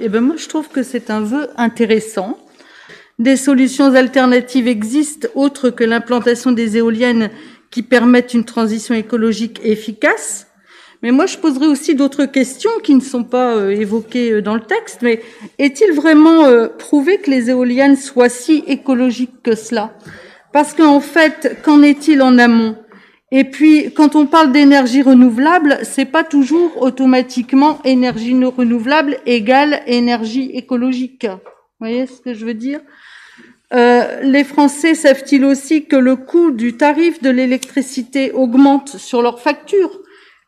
Eh ben moi, je trouve que c'est un vœu intéressant. Des solutions alternatives existent, autres que l'implantation des éoliennes qui permettent une transition écologique efficace. Mais moi, je poserai aussi d'autres questions qui ne sont pas évoquées dans le texte. Mais est-il vraiment prouvé que les éoliennes soient si écologiques que cela? Parce qu'en fait, qu'en est-il en amont? Et puis, quand on parle d'énergie renouvelable, c'est pas toujours automatiquement énergie renouvelable égale énergie écologique. Vous voyez ce que je veux dire? Les Français savent-ils aussi que le coût du tarif de l'électricité augmente sur leur facture,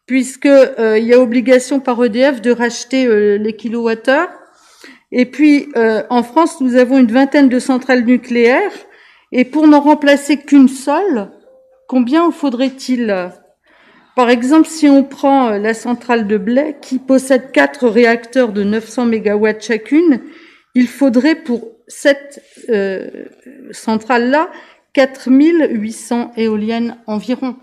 puisque il y a obligation par EDF de racheter les kilowattheures. Et puis, en France, nous avons une vingtaine de centrales nucléaires, et pour n'en remplacer qu'une seule, combien en faudrait-il? Par exemple, si on prend la centrale de Blaye, qui possède 4 réacteurs de 900 mégawatts chacune, il faudrait pour cette centrale-là 4800 éoliennes environ.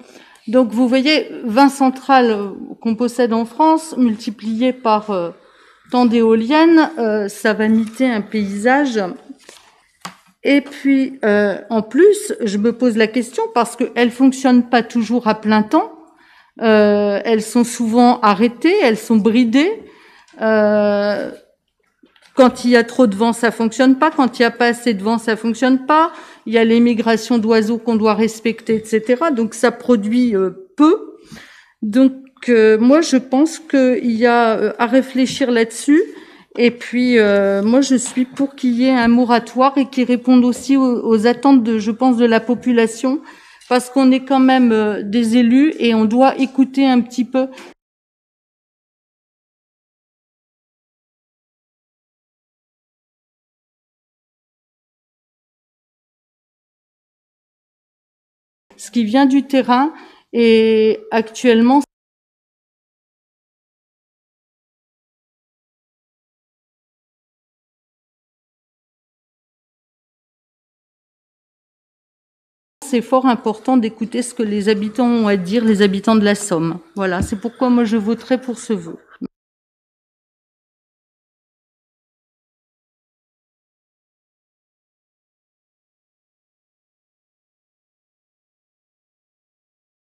Donc vous voyez, 20 centrales qu'on possède en France, multipliées par tant d'éoliennes, ça va miter un paysage. Et puis, en plus, je me pose la question, parce qu'elles ne fonctionnent pas toujours à plein temps, elles sont souvent arrêtées, elles sont bridées. Quand il y a trop de vent, ça fonctionne pas. Quand il y a pas assez de vent, ça fonctionne pas. Il y a les migrations d'oiseaux qu'on doit respecter, etc. Donc ça produit peu. Donc moi je pense qu'il y a à réfléchir là-dessus. Et puis moi je suis pour qu'il y ait un moratoire et qui réponde aussi aux attentes je pense, de la population, parce qu'on est quand même des élus et on doit écouter un petit peu. Ce qui vient du terrain, et actuellement, c'est fort important d'écouter ce que les habitants ont à dire, les habitants de la Somme. Voilà, c'est pourquoi moi je voterai pour ce vœu.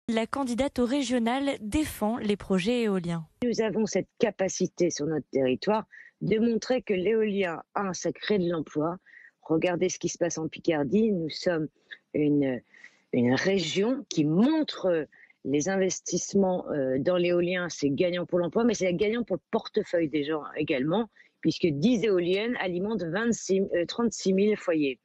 La candidate au régional défend les projets éoliens. Nous avons cette capacité sur notre territoire de montrer que l'éolien, ça crée de l'emploi. Regardez ce qui se passe en Picardie. Nous sommes une région qui montre les investissements dans l'éolien. C'est gagnant pour l'emploi, mais c'est gagnant pour le portefeuille des gens également, puisque 10 éoliennes alimentent 36 000 foyers.